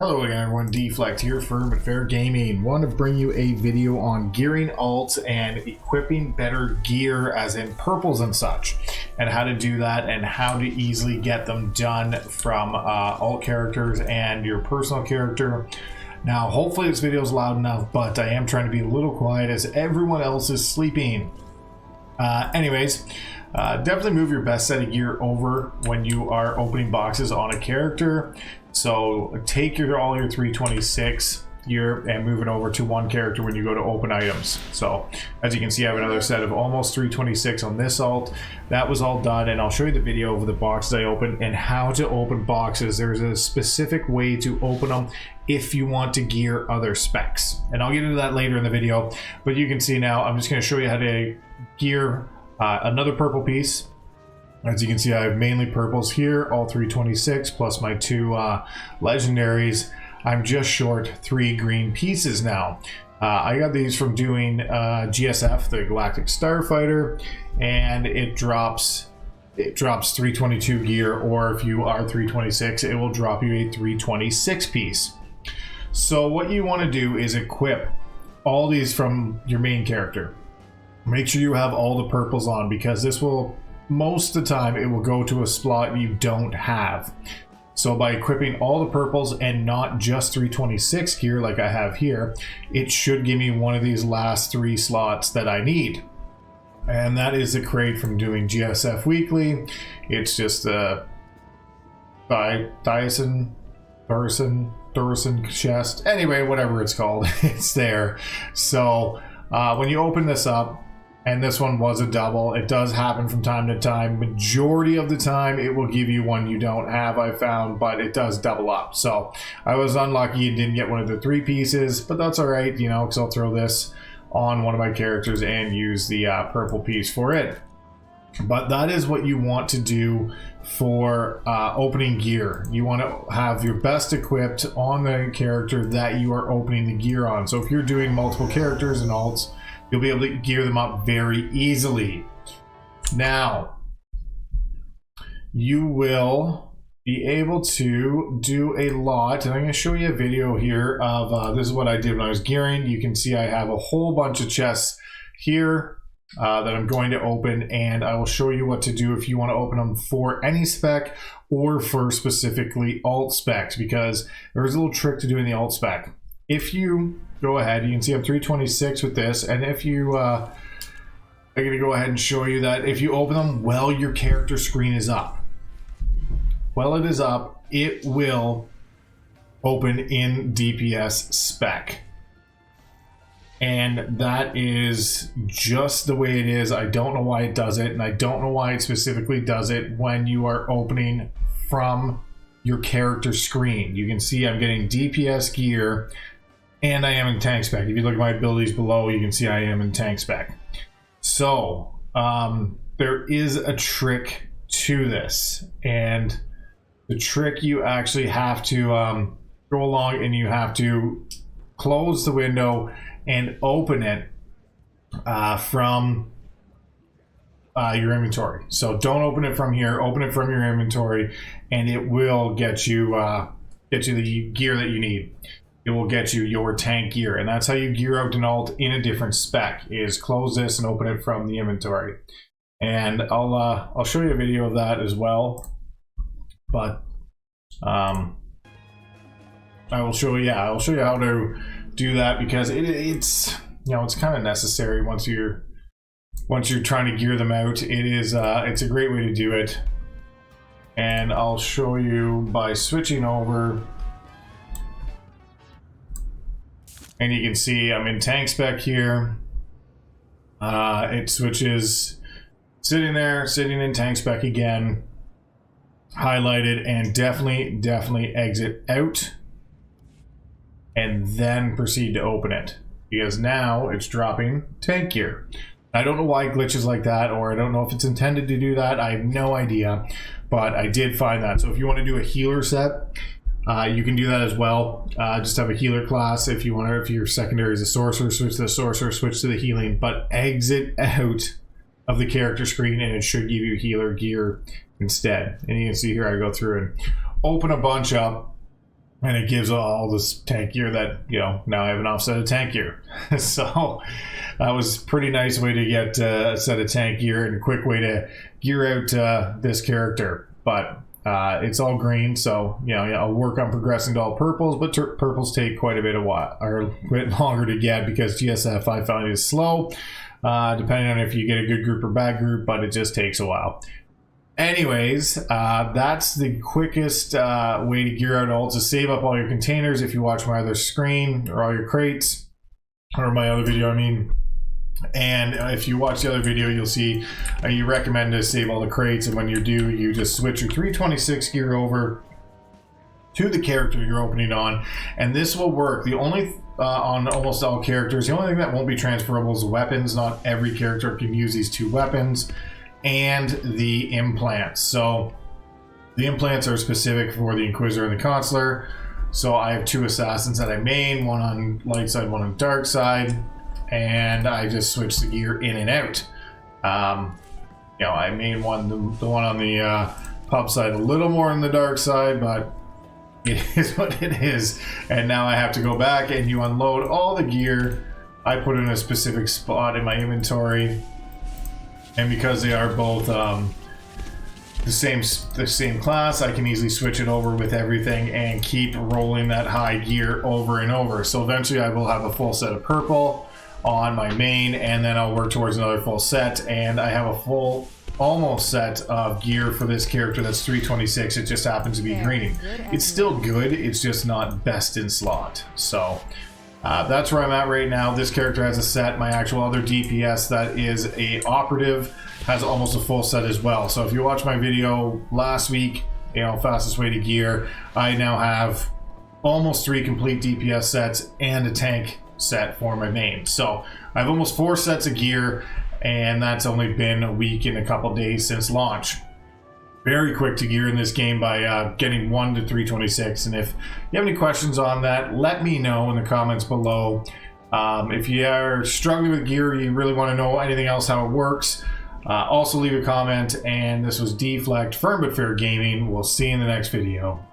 Hello again everyone, Deflect here for Fair Gaming. Want to bring you a video on gearing alts and equipping better gear as in purples and such, and how to do that and how to easily get them done from alt characters and your personal character. Now hopefully this video is loud enough, but I am trying to be a little quiet as everyone else is sleeping. Definitely move your best set of gear over when you are opening boxes on a character. So take all your 326 gear and move it over to one character when you go to open items. So as you can see, I have another set of almost 326 on this alt. That was all done, and I'll show you the video of the boxes I opened and how to open boxes. There's a specific way to open them if you want to gear other specs, and I'll get into that later in the video. But you can see now I'm just going to show you how to gear another purple piece. As you can see, I have mainly purples here, all 326 plus my two legendaries. I'm just short 3 green pieces now. I got these from doing GSF, the Galactic Starfighter, and it drops 322 gear, or if you are 326, it will drop you a 326 piece. So what you want to do is equip all these from your main character. Make sure you have all the purples on, because this will, most of the time, it will go to a slot you don't have. So by equipping all the purples and not just 326 gear like I have here, it should give me one of these last 3 slots that I need. And that is the crate from doing GSF Weekly. It's just a Dyson chest. Anyway, whatever it's called, it's there. So when you open this up, and this one was a double, it does happen from time to time. Majority of the time it will give you one you don't have, I found, but it does double up. So I was unlucky and didn't get one of the 3 pieces, but that's all right, you know, because I'll throw this on one of my characters and use the purple piece for it. But that is what you want to do for opening gear. You want to have your best equipped on the character that you are opening the gear on. So if you're doing multiple characters and alts, you'll be able to gear them up very easily. Now, you will be able to do a lot, and I'm going to show you a video here of this is what I did when I was gearing. You can see I have a whole bunch of chests here that I'm going to open, and I will show you what to do if you want to open them for any spec or for specifically alt specs, because there's a little trick to doing the alt spec. If you go ahead, you can see I'm 326 with this, and if you I'm going to go ahead and show you that if you open them while your character screen is up, while it is up, it will open in DPS spec. And that is just the way it is. I don't know why it does it, and I don't know why it specifically does it when you are opening from your character screen. You can see I'm getting DPS gear, and I am in tank spec. If you look at my abilities below, you can see I am in tank spec. So there is a trick to this, and the trick, you actually have to go along and you have to close the window and open it from your inventory. So don't open it from here, open it from your inventory, and it will get you the gear that you need. It will get you your tank gear, and that's how you gear out an alt in a different spec, is close this and open it from the inventory. And I'll show you a video of that as well, but I will show you how to do that, because it's, you know, it's kind of necessary once you're trying to gear them out. It's a great way to do it, and I'll show you by switching over. And you can see I'm in tank spec here. It switches, sitting in tank spec again, highlighted, and definitely exit out, and then proceed to open it, because now it's dropping tank gear. I don't know why it glitches like that, or I don't know if it's intended to do that. I have no idea, but I did find that. So if you want to do a healer set, you can do that as well. Just have a healer class. If you want to, if your secondary is a sorcerer, switch to the sorcerer, switch to the healing, but exit out of the character screen, and it should give you healer gear instead. And you can see here I go through and open a bunch up, and it gives all this tank gear that, you know, now I have an offset of tank gear. So that was a pretty nice way to get a set of tank gear and a quick way to gear out this character. But it's all green, so you know, I'll work on progressing to all purples, but purples take quite a bit longer to get because GSF I found is slow, depending on if you get a good group or bad group, but it just takes a while. Anyways, that's the quickest way to gear out alts, to save up all your containers. If you watch my other screen, or all your crates, or my other video, I mean. And if you watch the other video, you'll see you recommend to save all the crates, and when you do, you just switch your 326 gear over to the character you're opening on, and this will work. The only on almost all characters, the only thing that won't be transferable is weapons. Not every character can use these two weapons, and the implants. So the implants are specific for the Inquisitor and the Consular. So I have two assassins that I main, one on light side, one on dark side, and I just switch the gear in and out. You know, I main one, the one on the pub side, a little more on the dark side, but it is what it is. And now I have to go back and you unload all the gear. I put in a specific spot in my inventory, and because they are both the same class, I can easily switch it over with everything and keep rolling that high gear over and over. So eventually I will have a full set of purple on my main, and then I'll work towards another full set, and I have a full almost set of gear for this character that's 326. It just happens to be green. It's still good, it's just not best in slot. So that's where I'm at right now. This character has a set. My actual other DPS that is a operative has almost a full set as well. So if you watch my video last week, you know, fastest way to gear, I now have almost 3 complete DPS sets and a tank set for my main. So I have almost 4 sets of gear, and that's only been a week and a couple days since launch. Very quick to gear in this game by getting 1 to 326. And if you have any questions on that, let me know in the comments below. If you are struggling with gear, you really want to know anything else how it works, also leave a comment. And this was Deflect Firm But Fair Gaming. We'll see you in the next video.